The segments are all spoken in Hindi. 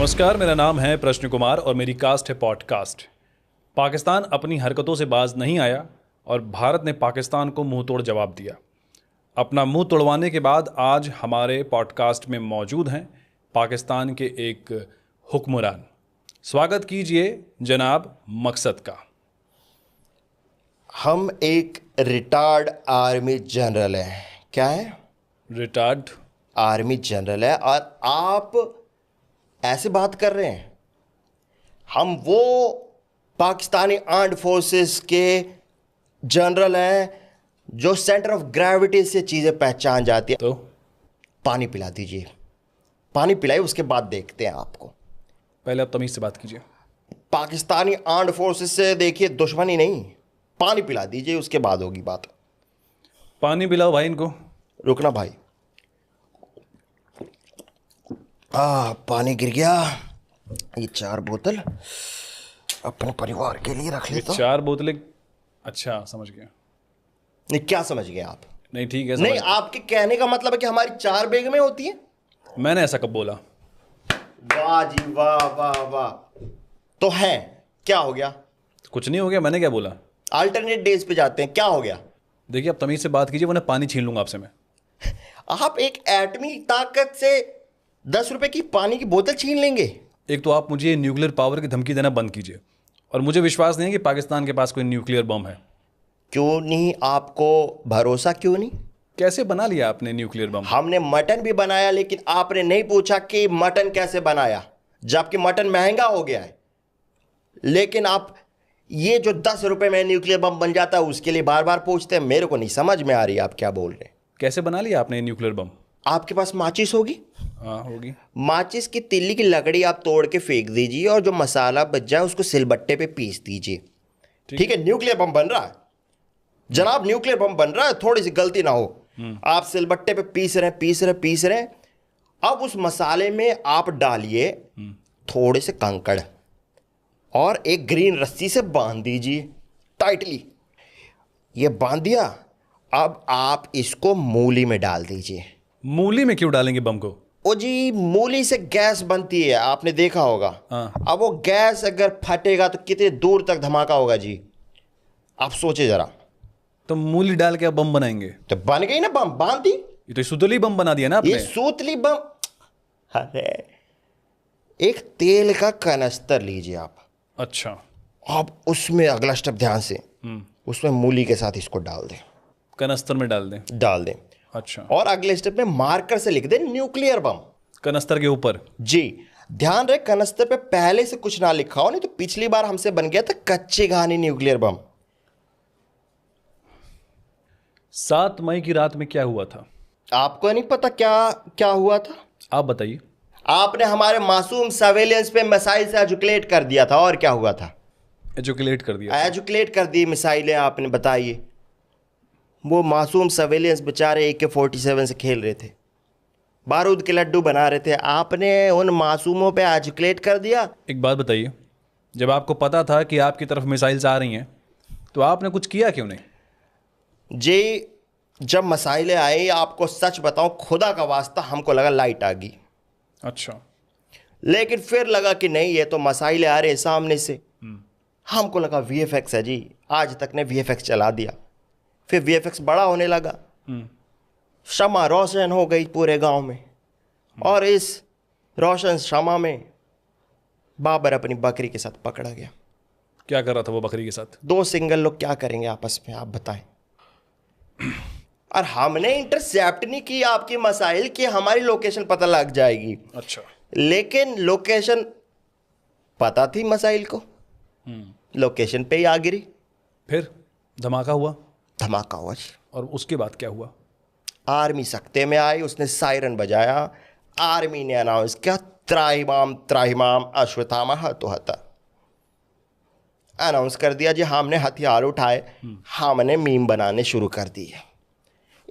नमस्कार, मेरा नाम है प्रश्न कुमार और मेरी कास्ट है पॉडकास्ट। पाकिस्तान अपनी हरकतों से बाज नहीं आया और भारत ने पाकिस्तान को मुंह तोड़ जवाब दिया। अपना मुंह तोड़वाने के बाद आज हमारे पॉडकास्ट में मौजूद हैं पाकिस्तान के एक हुक्मरान। स्वागत कीजिए जनाब मकसद का। हम एक रिटायर्ड आर्मी जनरल हैं। क्या है? रिटायर्ड आर्मी जनरल है और आप ऐसे बात कर रहे हैं। हम वो पाकिस्तानी आर्म्ड फोर्सेस के जनरल हैं जो सेंटर ऑफ ग्रेविटी से चीज़ें पहचान जाती है। तो पानी पिला दीजिए, पानी पिलाइए, उसके बाद देखते हैं आपको। पहले आप तमीज़ से बात कीजिए। पाकिस्तानी आर्म्ड फोर्सेस से देखिए दुश्मनी नहीं, पानी पिला दीजिए, उसके बाद होगी बात। पानी पिलाओ भाई इनको। रुकना भाई। पानी गिर गया। ये 4 बोतल अपने परिवार के लिए रख लेता हूं। 4 बोतलें? अच्छा, समझ गया। नहीं, क्या समझ गए आप? नहीं, ठीक है। नहीं, आपके कहने का मतलब है कि हमारी 4 बैग में होती है। मैंने ऐसा कब बोला? वाह जी वाह वाह वाह। तो है, क्या हो गया? कुछ नहीं हो गया, मैंने क्या बोला? अल्टरनेट डेज पे जाते हैं, क्या हो गया? देखिए, आप तमीज़ से बात कीजिए वरना पानी छीन लूंगा आपसे मैं। आप एक एटमी ताकत से 10 रुपए की पानी की बोतल छीन लेंगे? एक तो आप मुझे न्यूक्लियर पावर की धमकी देना बंद कीजिए, और मुझे विश्वास नहीं है कि पाकिस्तान के पास कोई न्यूक्लियर बम है। क्यों नहीं? आपको भरोसा क्यों नहीं? कैसे बना लिया आपने न्यूक्लियर बम? हमने मटन भी बनाया, लेकिन आपने नहीं पूछा कि मटन कैसे बनाया, जबकि मटन महंगा हो गया है। लेकिन आप ये जो 10 रुपए में न्यूक्लियर बम बन जाता है उसके लिए बार बार पूछते हैं। मेरे को नहीं समझ में आ रही आप क्या बोल रहे हैं। कैसे बना लिया आपने न्यूक्लियर बम? आपके पास माचिस होगी? हाँ, होगी। माचिस की तिल्ली की लकड़ी आप तोड़ के फेंक दीजिए और जो मसाला बच जाए उसको सिलबट्टे पे पीस दीजिए। ठीक है, न्यूक्लियर बम बन रहा है जनाब, न्यूक्लियर बम बन रहा है। थोड़ी सी गलती ना हो, आप सिलबट्टे पे पीस रहे हैं। अब उस मसाले में आप डालिए थोड़े से कंकड़ और एक ग्रीन रस्सी से बांध दीजिए टाइटली। ये बांध दिया, अब आप इसको मूली में डाल दीजिए। मूली में क्यों डालेंगे बम को? ओ जी, मूली से गैस बनती है, आपने देखा होगा। हाँ। अब वो गैस अगर फटेगा तो कितने दूर तक धमाका होगा जी, आप सोचे जरा। तो मूली डाल के आप बम बनाएंगे? तो बन गई ना बम, बांध दी। ये तो सुतली बम बना दिया ना आपने। ये सूतली बम। अरे, एक तेल का कनस्तर लीजिए आप। अच्छा। अब उसमें अगला स्टेप ध्यान से, उसमें मूली के साथ इसको डाल दें। कनस्तर में डाल दें? अच्छा। और अगले स्टेप में मार्कर से लिख दें न्यूक्लियर बम कनस्तर के ऊपर? जी। ध्यान रहे कनस्तर पे पहले से कुछ ना लिखा हो, नहीं तो पिछली बार हमसे बन गया था कच्ची घानी न्यूक्लियर बम। 7 मई की रात में क्या हुआ था? आपको नहीं पता क्या क्या हुआ था? आप बताइए। आपने हमारे मासूम सर्वेलेंस पे मिसाइल से एजुकेट कर दिया था। और क्या हुआ था? एजुकेट कर दिया? एजुकेट कर दी मिसाइलें आपने, बताइए। वो मासूम सर्वेलेंस बेचारे AK-47 से खेल रहे थे, बारूद के लड्डू बना रहे थे, आपने उन मासूमों पे एजुकेट कर दिया। एक बात बताइए, जब आपको पता था कि आपकी तरफ मिसाइल्स आ रही हैं तो आपने कुछ किया क्यों नहीं? जी, जब मिसाइलें आई, आपको सच बताऊं, खुदा का वास्ता हमको लगा लाइट आ गई। अच्छा। लेकिन फिर लगा कि नहीं, ये तो मिसाइलें आ रहे हैं सामने से। हमको लगा VFX है जी, आज तक ने VFX चला दिया। फिर VFX बड़ा होने लगा, शमा रोशन हो गई पूरे गांव में। और इस रोशन शमा में बाबर अपनी बकरी के साथ पकड़ा गया। क्या कर रहा था वो बकरी के साथ? 2 सिंगल लोग क्या करेंगे आपस में, आप बताएं। और हमने इंटरसेप्ट नहीं की आपकी मिसाइल कि हमारी लोकेशन पता लग जाएगी। अच्छा। लेकिन लोकेशन पता थी मिसाइल को, लोकेशन पे ही आ गिरी। फिर धमाका हुआ? धमाका हुआ जी। और उसके बाद क्या हुआ? आर्मी सख्ते में आई, उसने सायरन बजाया। आर्मी ने अनाउंस किया, त्राहिमाम त्राहिमाम अश्वत्थामा हतोहता। अनाउंस कर दिया जी, हमने हथियार उठाए, हमने मीम बनाने शुरू कर दिए।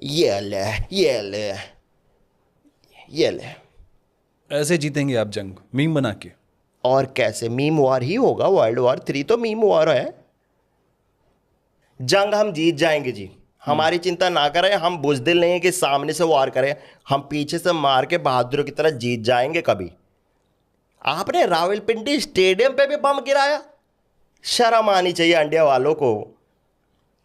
ये ले, ये ले, ये ले। ऐसे जीतेंगे आप जंग, मीम बना के? और कैसे? मीम वॉर ही होगा। World War III तो मीम वॉर है। जंग हम जीत जाएंगे जी, हमारी चिंता ना करें। हम बुजदिल नहीं है कि सामने से वार करें, हम पीछे से मार के बहादुरों की तरह जीत जाएंगे कभी। आपने रावलपिंडी स्टेडियम पे भी बम गिराया। शर्म आनी चाहिए इंडिया वालों को।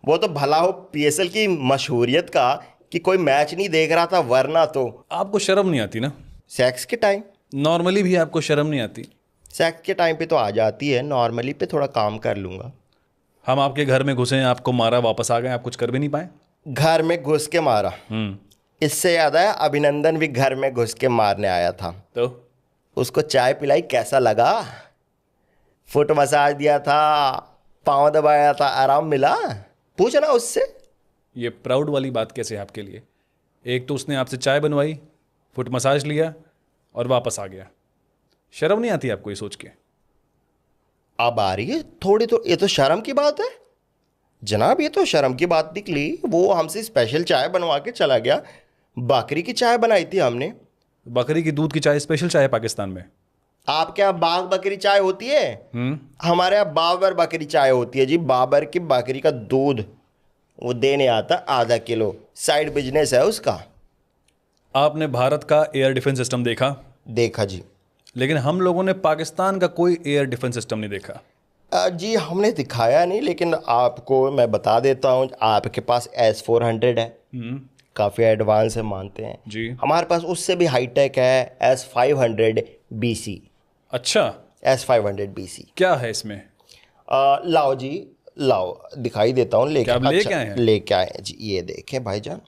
वो तो भला हो पीएसएल की मशहूरियत का कि कोई मैच नहीं देख रहा था, वरना तो आपको शर्म नहीं आती ना? सेक्स के टाइम, नॉर्मली भी आपको शर्म नहीं आती? सेक्स के टाइम पे तो आ जाती है, नॉर्मली पे थोड़ा काम कर लूँगा। हम आपके घर में घुसे, आपको मारा, वापस आ गए, आप कुछ कर भी नहीं पाए? घर में घुस के मारा? इससे याद आया, अभिनंदन भी घर में घुस के मारने आया था। तो उसको चाय पिलाई, कैसा लगा? फुट मसाज दिया था, पाँव दबाया था, आराम मिला? पूछना उससे। ये प्राउड वाली बात कैसे है आपके लिए? एक तो उसने आपसे चाय बनवाई, फुट मसाज लिया और वापस आ गया। शर्म नहीं आती आपको ये सोच के? अब आ रही है थोड़ी, तो ये तो शर्म की बात है जनाब, ये तो शर्म की बात निकली। वो हमसे स्पेशल चाय बनवा के चला गया। बकरी की चाय बनाई थी हमने। बकरी की दूध की चाय स्पेशल चाय है पाकिस्तान में? आपके यहाँ बाघ बकरी चाय होती है? हमारे यहाँ बाबर बकरी चाय होती है जी। बाबर की बकरी का दूध वो देने आता आधा किलो, साइड बिजनेस है उसका। आपने भारत का एयर डिफेंस सिस्टम देखा? देखा जी। लेकिन हम लोगों ने पाकिस्तान का कोई एयर डिफेंस सिस्टम नहीं देखा। जी हमने दिखाया नहीं, लेकिन आपको मैं बता देता हूँ। आपके पास S-400 है, काफ़ी एडवांस है, मानते हैं जी। हमारे पास उससे भी हाईटेक है S-500BC। अच्छा, S-500BC क्या है इसमें? लाओ जी, लाओ दिखाई देता हूँ। लेके क्या आप लेके आए हैं? लेके आए हैं जी, ये देखें भाईजान।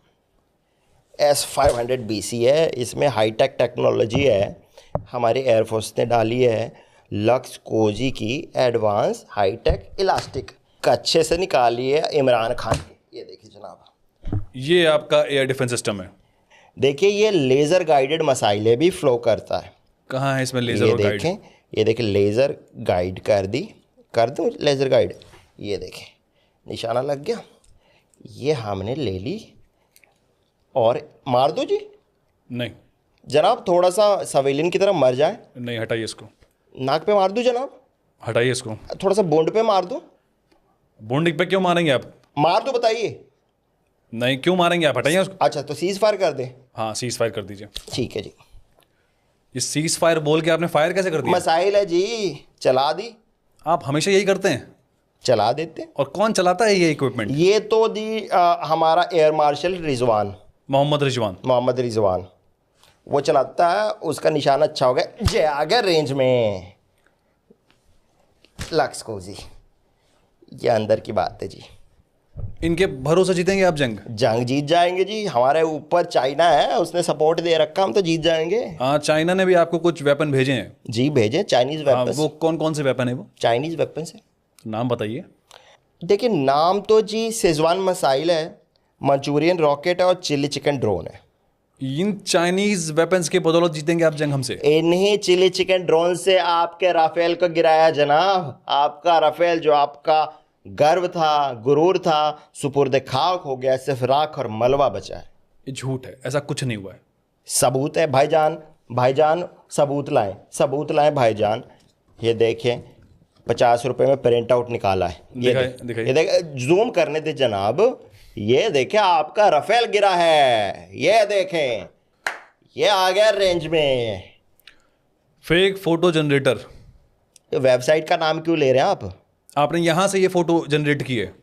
S-500BC है, इसमें हाईटेक टेक्नोलॉजी है, हमारी एयरफोर्स ने डाली है। लक्स कोजी की एडवांस हाईटेक इलास्टिक कच्छे से निकाली है इमरान खान की। ये देखिए जनाब, ये आपका एयर डिफेंस सिस्टम है। देखिए ये लेज़र गाइडेड मसाइलें भी फ्लो करता है। कहाँ है इसमें लेजर ये और गाइड? देखें, ये देखें लेज़र गाइड कर दूँ लेज़र गाइड। ये देखें निशाना लग गया। ये हमने ले ली और मार दो जी। नहीं जनाब थोड़ा सा सवेलियन की तरह मर जाए। नहीं, हटाइए इसको। नाक पे मार दूँ जनाब? हटाइए इसको। थोड़ा सा बूंद पे मार दूँ? बूंद पे क्यों मारेंगे आप? मार दो, बताइए। नहीं, क्यों मारेंगे आप? हटाइए उसको। अच्छा तो सीज फायर कर दे। हाँ, सीज फायर कर दीजिए। ठीक है जी। ये सीज फायर बोल के आपने फायर कैसे कर दिया? मसाइल है जी, चला दी। आप हमेशा यही करते हैं? चला देते हैं। और कौन चलाता है ये इक्विपमेंट? ये तो जी हमारा एयर मार्शल रिजवान, मोहम्मद रिजवान वो चलाता है। उसका निशाना अच्छा हो गया, जे आ गया रेंज में। लक्स को जी, ये अंदर की बात है जी। इनके भरोसे जीतेंगे आप जंग? जंग जीत जाएंगे जी। हमारे ऊपर चाइना है, उसने सपोर्ट दे रखा, हम तो जीत जाएंगे। हाँ, चाइना ने भी आपको कुछ वेपन भेजे हैं। जी भेजे, चाइनीज वेपन। वो कौन कौन से वेपन है वो? चाइनीज वेपन है। नाम बताइए। देखिए नाम तो जी सेजवान मिसाइल है, मंचूरियन रॉकेट है और चिली चिकन ड्रोन है। इन चाइनीज वेपन्स के बदौलत जीतेंगे आप जंग हमसे? इन्हीं चिली चिकन ड्रोन से आपके राफेल को गिराया जनाब। आपका राफेल जो आपका गर्व था, गुरूर था, सुपुर्द खाक हो गया, सिर्फ राख और मलबा बचा है। ये झूठ है, ऐसा कुछ नहीं हुआ है। सबूत है भाईजान, भाईजान सबूत लाएं, सबूत लाएं भाईजान। ये देखें 50 रुपए में प्रिंट आउट निकाला है। दिखाइए। ये देखें, जूम करने दे जनाब। ये देखें आपका राफेल गिरा है। ये देखें, ये आ गया रेंज में। Fake photo generator. वेबसाइट का नाम क्यों ले रहे हैं आप? आपने यहां से ये फोटो जनरेट की है?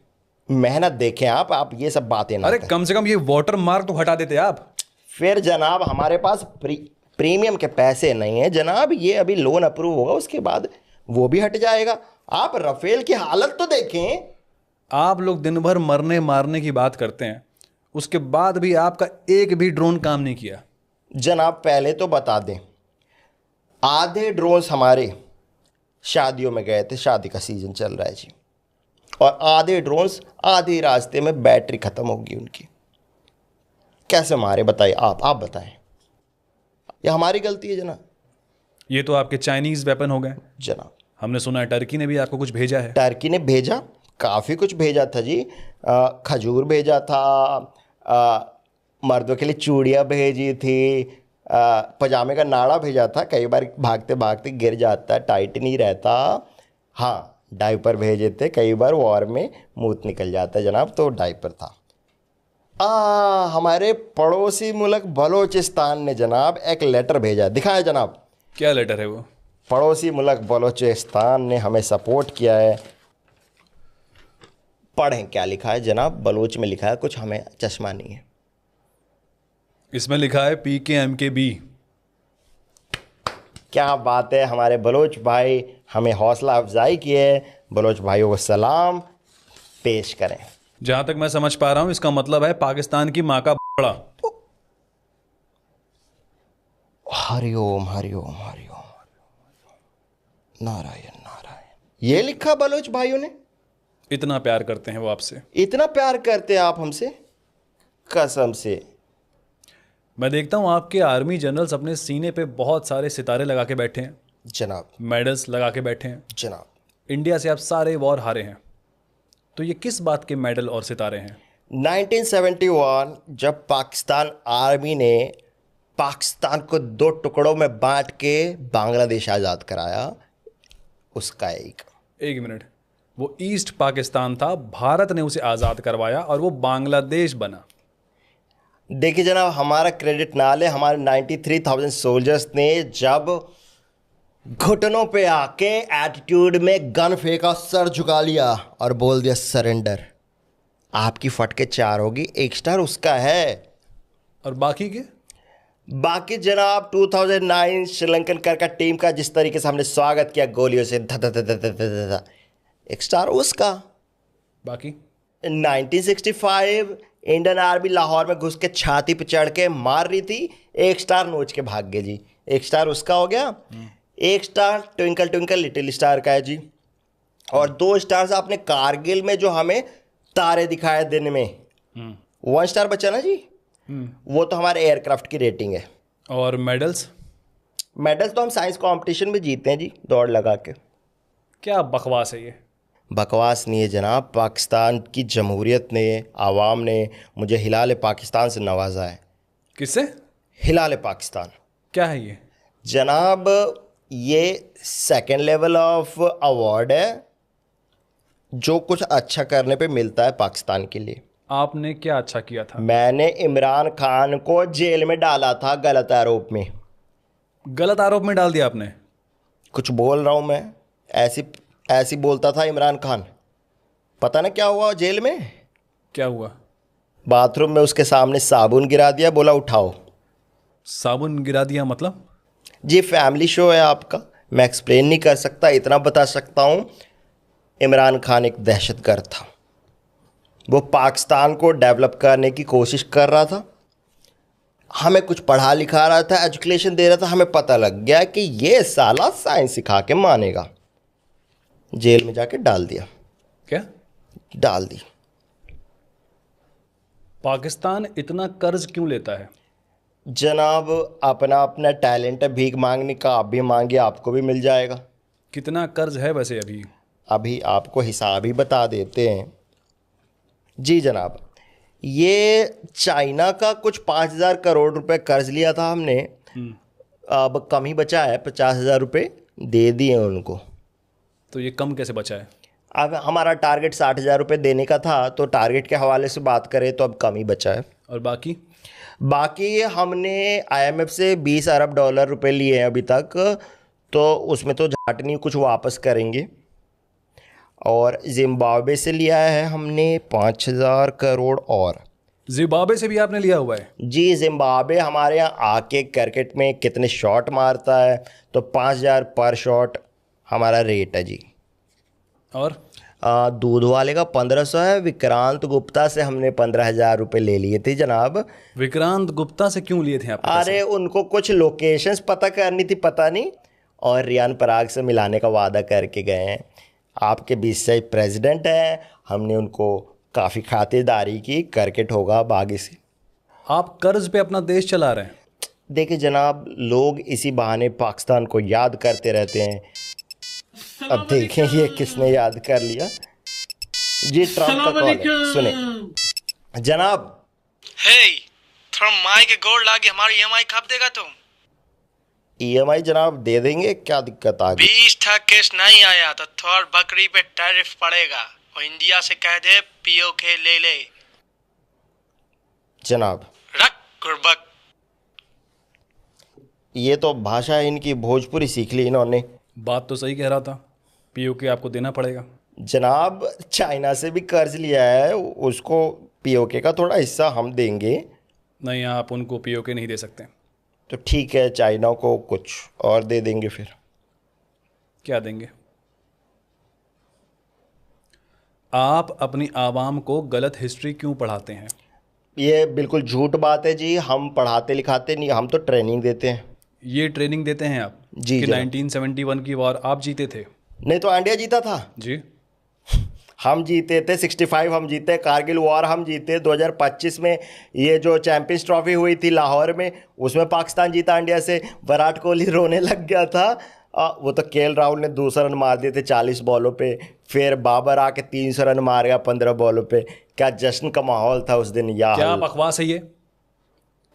मेहनत देखें आप ये सब बातें ना अरे करें। कम से कम ये वाटर मार्क तो हटा देते आप। फिर जनाब हमारे पास प्रीमियम के पैसे नहीं है जनाब। ये अभी लोन अप्रूव होगा, उसके बाद वो भी हट जाएगा। आप राफेल की हालत तो देखें। आप लोग दिन भर मरने मारने की बात करते हैं, उसके बाद भी आपका एक भी ड्रोन काम नहीं किया। जनाब पहले तो बता दें, आधे ड्रोन्स हमारे शादियों में गए थे, शादी का सीजन चल रहा है जी, और आधे ड्रोन्स आधे रास्ते में बैटरी खत्म होगी उनकी। कैसे मारे बताइए? आप बताएं। ये हमारी गलती है जनाब। ये तो आपके चाइनीज वेपन हो गए जनाब। हमने सुना है टर्की ने भी आपको कुछ भेजा है। टर्की ने भेजा, काफ़ी कुछ भेजा था जी। खजूर भेजा था, मर्दों के लिए चूड़ियाँ भेजी थी, पजामे का नाड़ा भेजा था। कई बार भागते भागते गिर जाता, टाइट नहीं रहता। हाँ, डायपर भेजे थे, कई बार वॉर में मूत निकल जाता है जनाब, तो डायपर था। हमारे पड़ोसी मुल्क बलोचिस्तान ने जनाब एक लेटर भेजा, दिखाया जनाब। क्या लेटर है वो? पड़ोसी मुल्क बलूचिस्तान ने हमें सपोर्ट किया है। पढ़ें क्या लिखा है जनाब, बलूच में लिखा है कुछ, हमें चश्मा नहीं है। इसमें लिखा है PKMKB। क्या बात है, हमारे बलोच भाई हमें हौसला अफजाई की है। बलोच भाइयों को सलाम पेश करें। जहां तक मैं समझ पा रहा हूं इसका मतलब है पाकिस्तान की मां का बड़ा। हरिओम हरिओम हरिओम, नारायण नारायण। ये लिखा बलोच भाइयों ने। इतना प्यार करते हैं वो आपसे। इतना प्यार करते हैं आप हमसे, कसम से। मैं देखता हूं आपके आर्मी जनरल्स अपने सीने पे बहुत सारे सितारे लगा के बैठे हैं, जनाब मेडल्स लगा के बैठे हैं। जनाब, इंडिया से आप सारे वॉर हारे हैं, तो ये किस बात के मेडल और सितारे हैं? 1971 जब पाकिस्तान आर्मी ने पाकिस्तान को 2 टुकड़ों में बांट के बांग्लादेश आज़ाद कराया, उसका एक मिनट, वो ईस्ट पाकिस्तान था, भारत ने उसे आज़ाद करवाया और वो बांग्लादेश बना। देखिए जनाब, हमारा क्रेडिट ना ले। हमारे 93,000 सोल्जर्स ने जब घुटनों पे आके एटीट्यूड में गन फेंका, सर झुका लिया और बोल दिया सरेंडर। आपकी फटके 4 होगी, 1 स्टार उसका है। और बाकी जनाब 2009 श्रीलंकन क्रिकेट टीम का जिस तरीके से हमने स्वागत किया गोलियों से, 1 स्टार उसका। बाकी 1965 इंडियन आर्मी लाहौर में घुस के छाती पे चढ़ के मार रही थी, 1 स्टार नोच के भाग गए जी, 1 स्टार उसका हो गया। 1 star twinkle twinkle little star का है जी। और 2 स्टार्स आपने कारगिल में जो हमें तारे दिखाए दिन में, 1 स्टार बचा ना जी, वो तो हमारे एयरक्राफ्ट की रेटिंग है। और मेडल्स तो हम साइंस कंपटीशन में जीते हैं जी, दौड़ लगा के। क्या बकवास है ये? बकवास नहीं है जनाब, पाकिस्तान की जमहूरियत ने, आवाम ने मुझे हिलाल पाकिस्तान से नवाजा है। किससे? हिलाल पाकिस्तान। क्या है ये जनाब? ये 2nd लेवल ऑफ अवार्ड है जो कुछ अच्छा करने पे मिलता है पाकिस्तान के लिए। आपने क्या अच्छा किया था? मैंने इमरान खान को जेल में डाला था गलत आरोप में। गलत आरोप में डाल दिया आपने? कुछ बोल रहा हूँ मैं, ऐसी बोलता था इमरान खान। पता ना क्या हुआ जेल में? क्या हुआ? बाथरूम में उसके सामने साबुन गिरा दिया, बोला उठाओ। साबुन गिरा दिया मतलब? जी फैमिली शो है आपका, मैं एक्सप्लेन नहीं कर सकता, इतना बता सकता हूँ इमरान खान एक दहशतगर्द था। वो पाकिस्तान को डेवलप करने की कोशिश कर रहा था, हमें कुछ पढ़ा लिखा रहा था, एजुकेशन दे रहा था। हमें पता लग गया कि ये साला साइंस सिखा के मानेगा, जेल में जाके डाल दिया। क्या डाल दी? पाकिस्तान इतना कर्ज क्यों लेता है? जनाब अपना अपना टैलेंट है, भीख मांगने का। आप भी मांगिए, आपको भी मिल जाएगा। कितना कर्ज है वैसे अभी? अभी आपको हिसाब ही बता देते हैं जी जनाब। ये चाइना का कुछ 5,000 करोड़ रुपए कर्ज लिया था हमने, अब कम ही बचा है, 50,000 रुपये दे दिए उनको। तो ये कम कैसे बचा है? अब हमारा टारगेट 60,000 रुपये देने का था, तो टारगेट के हवाले से बात करें तो अब कम ही बचा है। और बाकी हमने IMF से 20 अरब डॉलर रुपए लिए हैं अभी तक, तो उसमें तो झाट नहीं, कुछ वापस करेंगे। और जिम्बाब्वे से लिया है हमने 5,000 करोड़। और जिम्बाब्वे से भी आपने लिया हुआ है? जी, जिम्बाब्वे हमारे यहाँ आके क्रिकेट में कितने शॉट मारता है, तो 5,000 पर शॉट हमारा रेट है जी। और दूध वाले का 1,500 है। विक्रांत गुप्ता से हमने 15,000 रुपये ले लिए थे जनाब। विक्रांत गुप्ता से क्यों लिए थे आप? अरे उनको कुछ लोकेशंस पता करनी थी, पता नहीं, और रियान पराग से मिलाने का वादा करके गए हैं। आपके बीच से प्रेसिडेंट हैं, हमने उनको काफ़ी खातिरदारी की, क्रिकेट होगा अब आगे से। आप कर्ज पे अपना देश चला रहे हैं। देखिए जनाब, लोग इसी बहाने पाकिस्तान को याद करते रहते हैं। अब देखें ये किसने याद कर लिया जी। ट्रम्प का कॉल है, सुने जनाब। हे, थोड़ा माई के गोड़ लागे, हमारी EMI कब देगा तुम? EMI जनाब दे देंगे, क्या दिक्कत आ गई? 20 था केस नहीं आया तो थोड़ा बकरी पे टैरिफ पड़ेगा, और इंडिया से कह दे POK ले ले जनाब। रख गुरबक। ये तो भाषा इनकी भोजपुरी सीख ली इन्होंने। बात तो सही कह रहा था, पीओके आपको देना पड़ेगा। जनाब चाइना से भी कर्ज लिया है, उसको पीओके का थोड़ा हिस्सा हम देंगे। नहीं, आप उनको पीओके नहीं दे सकते। तो ठीक है, चाइना को कुछ और दे देंगे फिर। क्या देंगे? आप अपनी आवाम को गलत हिस्ट्री क्यों पढ़ाते हैं? ये बिल्कुल झूठ बात है जी, हम पढ़ाते लिखाते नहीं, हम तो ट्रेनिंग देते हैं। ये ट्रेनिंग देते हैं आप जी कि जनाब। 1971 की वॉर आप जीते थे? नहीं तो इंडिया जीता था। जी। हम जीते थे 65, हम जीते कारगिल वॉर, हम जीते 2025 में ये जो चैंपियंस ट्रॉफी हुई थी लाहौर में, उसमें पाकिस्तान जीता इंडिया से। विराट कोहली रोने लग गया था। वो तो केएल राहुल ने 200 रन मार दिए थे 40 बॉलों पे, फिर बाबर आके 300 रन मार गया 15 बॉलों पे। क्या जश्न का माहौल था उस दिन। या क्या बकवास है ये?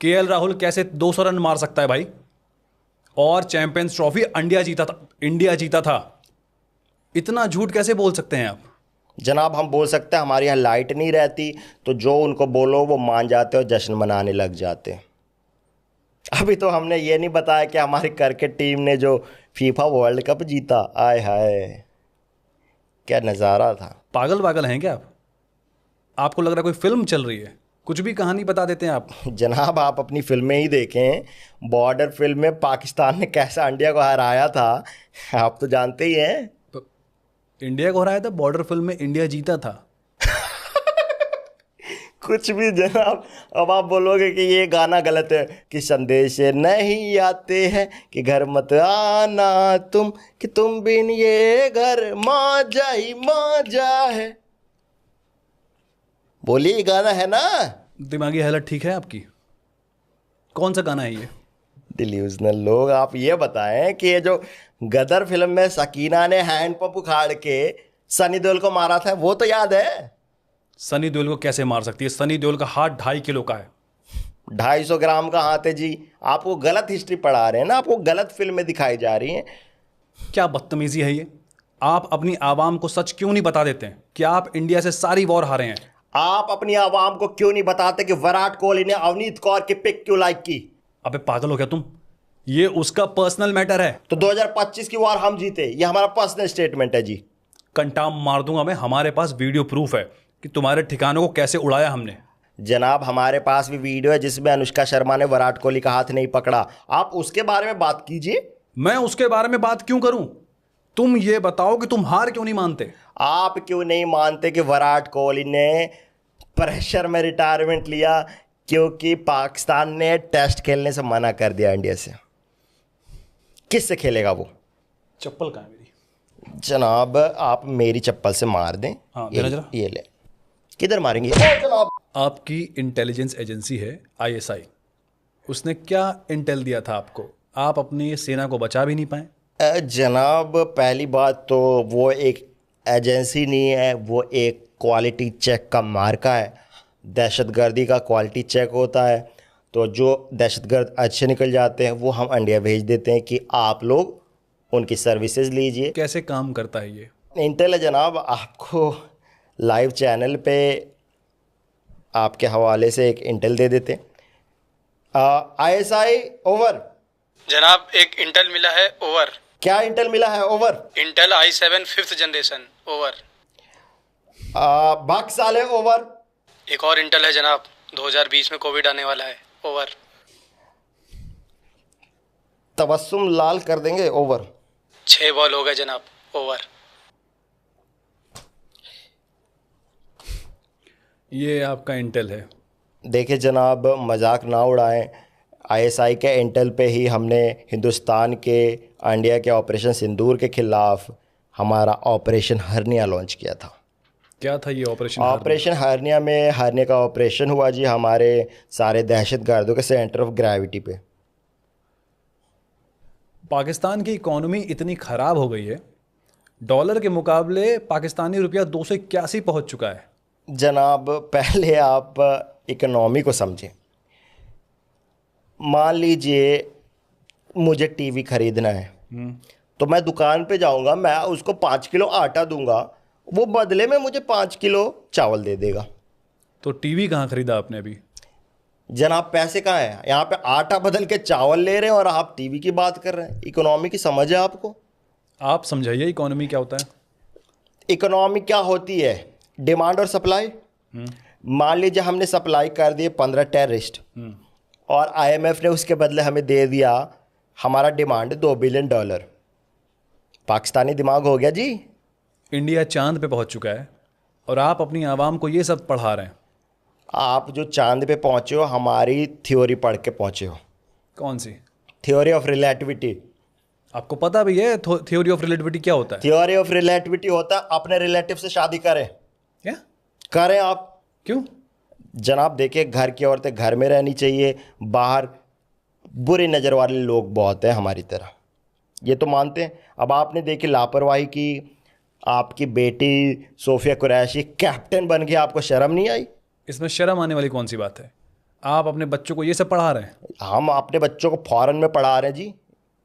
केएल राहुल कैसे 200 रन मार सकता है भाई? और चैंपियंस ट्रॉफी इंडिया जीता था, इंडिया जीता था। इतना झूठ कैसे बोल सकते हैं आप? जनाब हम बोल सकते हैं, हमारे यहाँ लाइट नहीं रहती तो जो उनको बोलो वो मान जाते और जश्न मनाने लग जाते। अभी तो हमने ये नहीं बताया कि हमारी क्रिकेट टीम ने जो फीफा वर्ल्ड कप जीता, आय हाय क्या नज़ारा था। पागल पागल हैं क्या आप? आपको लग रहा है कोई फिल्म चल रही है, कुछ भी कहानी बता देते हैं आप। जनाब आप अपनी फिल्में ही देखें, बॉर्डर फिल्म में पाकिस्तान ने कैसा इंडिया को हराया था आप तो जानते ही हैं। तो इंडिया को हराया था, बॉर्डर फिल्म में इंडिया जीता था। कुछ भी जनाब। अब आप बोलोगे कि ये गाना गलत है कि संदेश नहीं आते हैं कि घर मत आना तुम, कि तुम बिन ये घर मौजा ही मौजा है। बोलिए ये गाना है ना। दिमागी हालत ठीक है आपकी? कौन सा गाना है ये? डिल्यूजनल लोग, आप ये बताएं कि ये जो गदर फिल्म में सकीना ने हैंड पंप उखाड़ के सनी देओल को मारा था, वो तो याद है? सनी देओल को कैसे मार सकती है? सनी देओल का हाथ 2.5 किलो का है। 250 ग्राम का हाथ है जी। आपको गलत हिस्ट्री पढ़ा रहे हैं ना, आपको गलत फिल्में दिखाई जा रही हैं। क्या बदतमीजी है ये? आप अपनी आवाम को सच क्यों नहीं बता देते हैं कि आप इंडिया से सारी वॉर हारे हैं? आप अपनी आवाम को क्यों नहीं बताते कि विराट कोहली ने अवनीत कौर की पिक क्यों लाइक की? अबे पागल हो गया तुम? ये उसका पर्सनल मैटर है। तो 2025 की वॉर हम जीते, ये हमारा पर्सनल स्टेटमेंट है जी। कंटाम मार दूंगा मैं। हमारे पास वीडियो प्रूफ है कि तुम्हारे ठिकानों को कैसे उड़ाया हमने। जनाब हमारे पास भी वीडियो है जिसमें अनुष्का शर्मा ने विराट कोहली का हाथ नहीं पकड़ा, आप उसके बारे में बात कीजिए। मैं उसके बारे में बात क्यों करूं? तुम ये बताओ कि तुम हार क्यों नहीं मानते? आप क्यों नहीं मानते कि विराट कोहली ने प्रेशर में रिटायरमेंट लिया? क्योंकि पाकिस्तान ने टेस्ट खेलने से मना कर दिया इंडिया से। किससे खेलेगा वो? चप्पल कहाँ है मेरी? जनाब आप मेरी चप्पल से मार दें। हाँ, देना जरा। ये ले। किधर मारेंगे? ओ जनाब। आपकी इंटेलिजेंस एजेंसी है आईएसआई, उसने क्या इंटेल दिया था आपको? आप अपनी सेना को बचा भी नहीं पाए। जनाब पहली बात तो वो एक एजेंसी नहीं है, वो एक क्वालिटी चेक का मार्का है। दहशतगर्दी का क्वालिटी चेक होता है, तो जो दहशतगर्द अच्छे निकल जाते हैं वो हम इंडिया भेज देते हैं कि आप लोग उनकी सर्विसेज लीजिए। कैसे काम करता है ये? इंटेल है जनाब, आपको लाइव चैनल पे आपके हवाले से एक इंटेल दे देते। ISI over. जनाब एक इंटेल मिला है, ओवर। क्या इंटेल मिला है? Over. Intel i7 5th generation, over. बाकी साले ओवर। एक और इंटेल है जनाब, 2020 में कोविड आने वाला है, ओवर। तबस्सुम लाल कर देंगे, ओवर। 6 बॉल हो गए जनाब, ओवर। ये आपका इंटेल है। देखिए जनाब मजाक ना उड़ाएं, आईएसआई के इंटेल पे ही हमने हिंदुस्तान के इंडिया के ऑपरेशन सिंदूर के खिलाफ हमारा ऑपरेशन हर्निया लॉन्च किया था। क्या था ये ऑपरेशन? ऑपरेशन हर्निया में हर्निया का ऑपरेशन हुआ जी, हमारे सारे दहशतगर्दों के सेंटर ऑफ ग्रेविटी पे। पाकिस्तान की इकोनॉमी इतनी ख़राब हो गई है, डॉलर के मुकाबले पाकिस्तानी रुपया 281 पहुंच चुका है। जनाब पहले आप इकोनॉमी को समझें। मान लीजिए मुझे टीवी खरीदना है, तो मैं दुकान पे जाऊंगा, मैं उसको 5 किलो आटा दूंगा, वो बदले में मुझे 5 किलो चावल दे देगा। तो टीवी कहाँ खरीदा आपने अभी? जनाब पैसे कहाँ हैं? यहाँ पे आटा बदल के चावल ले रहे हैं और आप टीवी की बात कर रहे हैं। इकोनॉमी की समझ है आपको? आप समझाइए इकोनॉमी क्या होता है। इकोनॉमी क्या होती है? डिमांड और सप्लाई। मान लीजिए हमने सप्लाई कर दिए 15 टेररिस्ट और IMF ने उसके बदले हमें दे दिया, हमारा डिमांड $2 बिलियन। पाकिस्तानी दिमाग हो गया जी। इंडिया चांद पे पहुंच चुका है और आप अपनी आवाम को ये सब पढ़ा रहे हैं। आप जो चांद पे पहुंचे हो हमारी थ्योरी पढ़ के पहुंचे हो। कौन सी? Theory of relativity. आपको पता भी है थ्योरी ऑफ रिलेटिविटी क्या होता है? थ्योरी ऑफ रिलेटिविटी होता है अपने रिलेटिव से शादी करें। क्या करें आप। क्यों? जनाब देखिए, घर की औरतें घर में रहनी चाहिए, बाहर बुरी नज़र वाले लोग बहुत हैं हमारी तरह, ये तो मानते हैं। अब आपने देखी लापरवाही की, आपकी बेटी सोफिया कुरैशी कैप्टन बन गई, आपको शर्म नहीं आई? इसमें शर्म आने वाली कौन सी बात है? आप अपने बच्चों को ये सब पढ़ा रहे हैं? हम अपने बच्चों को फॉरेन में पढ़ा रहे हैं जी।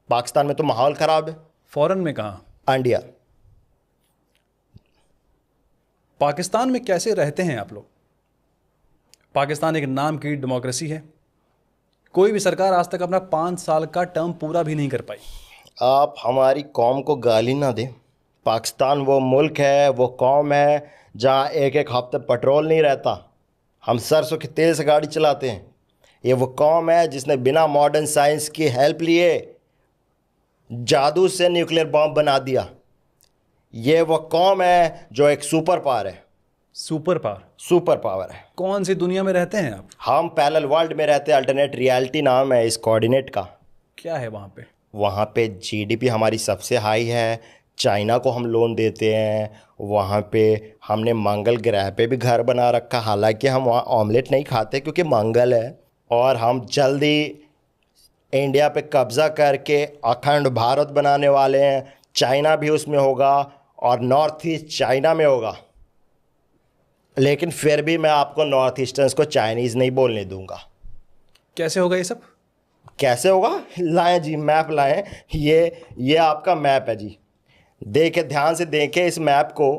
पाकिस्तान में तो माहौल ख़राब है। फॉरेन में कहाँ? इंडिया। पाकिस्तान में कैसे रहते हैं आप लोग? पाकिस्तान एक नाम की डेमोक्रेसी है, कोई भी सरकार आज तक अपना 5 साल का टर्म पूरा भी नहीं कर पाई। आप हमारी कौम को गाली ना दें। पाकिस्तान वो मुल्क है, वो कौम है जहाँ एक एक हफ्ते पेट्रोल नहीं रहता, हम सरसों के तेल से गाड़ी चलाते हैं। ये वो कौम है जिसने बिना मॉडर्न साइंस की हेल्प लिए जादू से न्यूक्लियर बॉम्ब बना दिया। ये वो कौम है जो एक सुपर पावर है। Super power? सुपर पावर है। कौन सी दुनिया में रहते हैं आप? हम पैरेलल वर्ल्ड में रहते हैं, अल्टरनेट रियलिटी नाम है इस कोऑर्डिनेट का। क्या है वहाँ पे? वहाँ पे GDP हमारी सबसे हाई है, चाइना को हम लोन देते हैं। वहाँ पे हमने मंगल ग्रह पे भी घर बना रखा, हालांकि हम वहाँ ऑमलेट नहीं खाते क्योंकि मंगल है। और हम जल्दी इंडिया पे कब्ज़ा करके अखंड भारत बनाने वाले हैं। चाइना भी उसमें होगा और नॉर्थ ईस्ट चाइना में होगा, लेकिन फिर भी मैं आपको नॉर्थ ईस्टर्न्स को चाइनीज़ नहीं बोलने दूंगा। कैसे होगा ये सब? कैसे होगा? लाएं जी, मैप लाएं। ये आपका मैप है जी, देखें, ध्यान से देखें इस मैप को।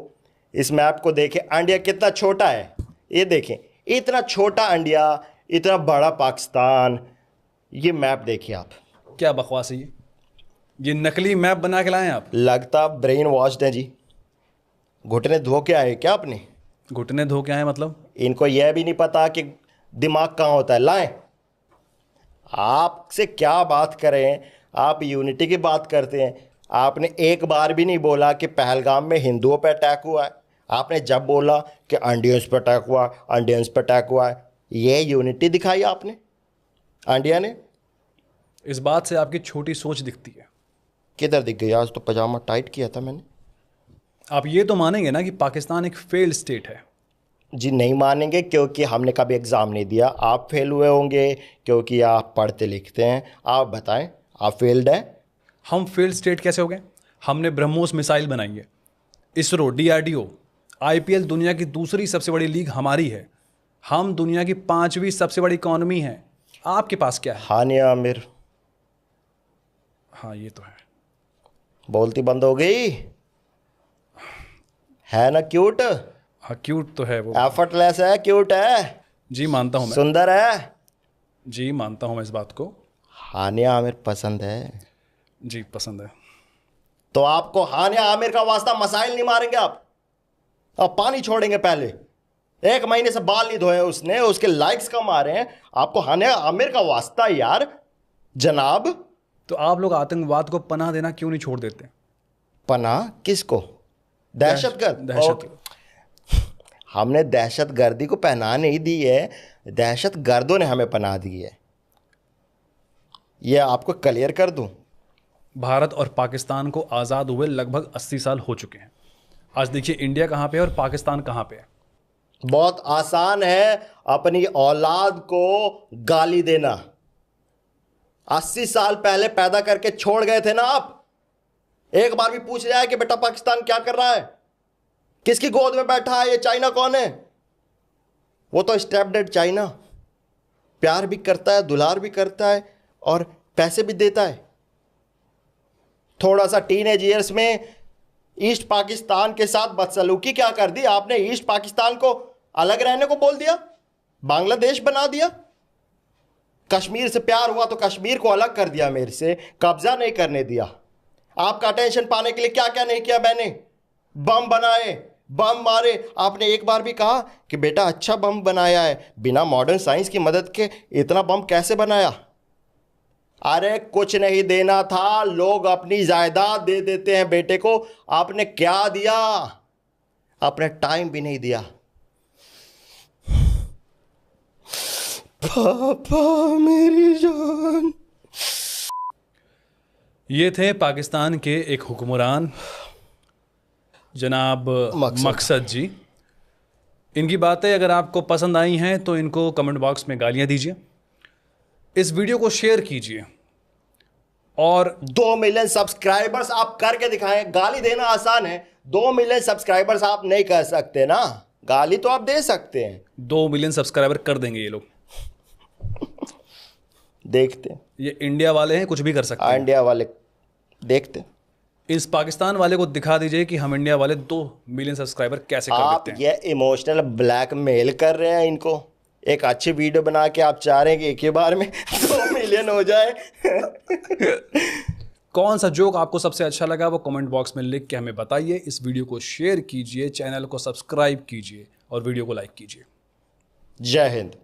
इस मैप को देखें, इंडिया कितना छोटा है। ये देखें, इतना छोटा इंडिया, इतना बड़ा पाकिस्तान। ये मैप देखिए आप। क्या बकवास है ये नकली मैप बना के लाए आप? लगता ब्रेन वॉश्ड है जी। घुटने धो के आए क्या आपने? घुटने धो के आए मतलब? इनको यह भी नहीं पता कि दिमाग कहाँ होता है। लाएं, आपसे क्या बात करें, आप यूनिटी की बात करते हैं। आपने एक बार भी नहीं बोला कि पहलगाम में हिंदुओं पर अटैक हुआ है। आपने जब बोला कि इंडियंस पर अटैक हुआ, इंडियंस पर अटैक हुआ है, ये यूनिटी दिखाई आपने इंडिया ने। इस बात से आपकी छोटी सोच दिखती है। किधर दिख गई? आज तो पजामा टाइट किया था मैंने। आप ये तो मानेंगे ना कि पाकिस्तान एक फेल्ड स्टेट है? जी नहीं मानेंगे, क्योंकि हमने कभी एग्ज़ाम नहीं दिया। आप फेल हुए होंगे क्योंकि आप पढ़ते लिखते हैं। आप बताएं, आप फेल्ड हैं? हम फेल्ड स्टेट कैसे हो गए? हमने ब्रह्मोस मिसाइल बनाई है, इसरो, DRDO, IPL दुनिया की दूसरी सबसे बड़ी लीग हमारी है। हम दुनिया की 5वीं सबसे बड़ी इकॉनमी है। आपके पास क्या है? हानिया आमिर। हाँ ये तो है। बोलती बंद हो गई है ना? क्यूट, हाँ क्यूट तो है वो। एफर्टलेस है, क्यूट है, जी मानता हूँ मैं। सुंदर है। जी मानता हूँ मैं इस बात को। हानिया आमिर पसंद है? जी पसंद है। तो आपको हानिया आमिर का वास्ता मसाइल नहीं मारेंगे आप? पानी छोड़ेंगे पहले। 1 महीने से बाल नहीं धोए उसने, उसके लाइक्स कम आ रहे हैं। आपको हानिया आमिर का वास्ता यार जनाब। तो आप लोग आतंकवाद को पनाह देना क्यों नहीं छोड़ देते? पनाह किसको? दहशतगर्द। दहशत। हमने दहशतगर्दी को पनाह नहीं दी है, दहशतगर्दों ने हमें पनाह दी है। ये आपको क्लियर कर दूं। भारत और पाकिस्तान को आज़ाद हुए लगभग 80 साल हो चुके हैं। आज देखिए इंडिया कहाँ पे है और पाकिस्तान कहाँ पे है। बहुत आसान है अपनी औलाद को गाली देना। 80 साल पहले पैदा करके छोड़ गए थे ना आप। एक बार भी पूछ रहा है कि बेटा पाकिस्तान क्या कर रहा है, किसकी गोद में बैठा है, ये चाइना कौन है? वो तो स्टेप डेड चाइना, प्यार भी करता है, दुलार भी करता है और पैसे भी देता है। थोड़ा सा टीनेज ईयर्स में ईस्ट पाकिस्तान के साथ बदसलूकी क्या कर दी आपने? ईस्ट पाकिस्तान को अलग रहने को बोल दिया, बांग्लादेश बना दिया। कश्मीर से प्यार हुआ तो कश्मीर को अलग कर दिया, मेरे से कब्जा नहीं करने दिया। आपका अटेंशन पाने के लिए क्या क्या नहीं किया मैंने। बम बनाए, बम मारे। आपने एक बार भी कहा कि बेटा अच्छा बम बनाया है, बिना मॉडर्न साइंस की मदद के इतना बम कैसे बनाया। अरे कुछ नहीं देना था, लोग अपनी जायदाद दे देते हैं बेटे को। आपने क्या दिया? आपने टाइम भी नहीं दिया। पापा मेरी जान। ये थे पाकिस्तान के एक हुक्मरान जनाब मकसद जी। इनकी बातें अगर आपको पसंद आई हैं तो इनको कमेंट बॉक्स में गालियां दीजिए, इस वीडियो को शेयर कीजिए और 2 मिलियन सब्सक्राइबर्स आप करके दिखाएं। गाली देना आसान है, 2 मिलियन सब्सक्राइबर्स आप नहीं कर सकते ना। गाली तो आप दे सकते हैं। 2 मिलियन सब्सक्राइबर कर देंगे ये लोग। देखते हैं। ये इंडिया वाले हैं, कुछ भी कर सकते हैं। इंडिया वाले देखते हैं। इस पाकिस्तान वाले को दिखा दीजिए कि हम इंडिया वाले 2 मिलियन सब्सक्राइबर कैसे कर आप देते हैं। ये इमोशनल ब्लैकमेल कर रहे हैं इनको। एक अच्छी वीडियो बना के आप चाह रहे हैं कि एक ही बार में 2 मिलियन हो जाए। कौन सा जोक आपको सबसे अच्छा लगा वो कमेंट बॉक्स में लिख के हमें बताइए। इस वीडियो को शेयर कीजिए, चैनल को सब्सक्राइब कीजिए और वीडियो को लाइक कीजिए। जय हिंद।